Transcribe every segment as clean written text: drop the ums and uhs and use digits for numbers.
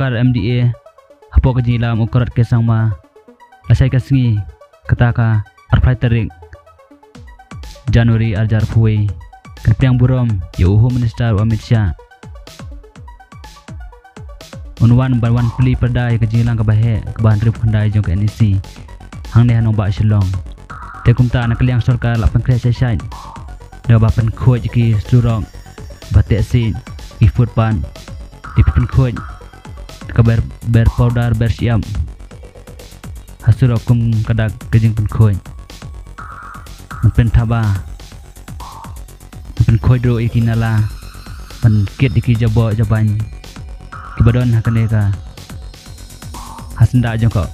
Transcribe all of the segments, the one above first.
Sarkar MDA hapo kaji lam ukorat ke sangma asai kasngi kataka arfai tarik Januari arjar puai kerpiang burom ya Home Minister Amit Shah unwan barwan puli perdai kaji lang kabahe kebahan rip handai jong ke NEC hang ne hanong ba Shillong te kumta nak liang sarkar lapan kre sai da ba pen khoj ki surong batek sin ifut pan ipin khoj kabar ber powder ber siam hasurok kum kadak kejing pen khoj pen thaba pen khoj ro ikinala pen kit iki jabo jaban kibadon hakane ka hasenda jong ko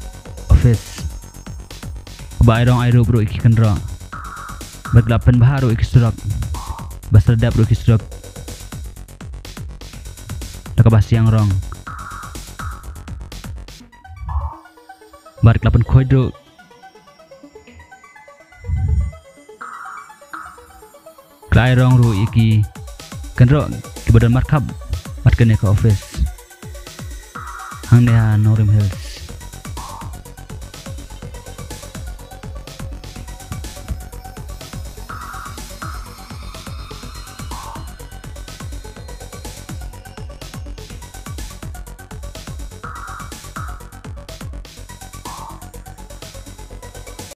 office bai rong ai ro bro iki kan ro bergelapan baharu iki surak baserdap ro iki surak nakabas yang rong bar kelapan khoidro klai rong ru iki kenro ki badan markab mat kene ke office hang ne Norim Hills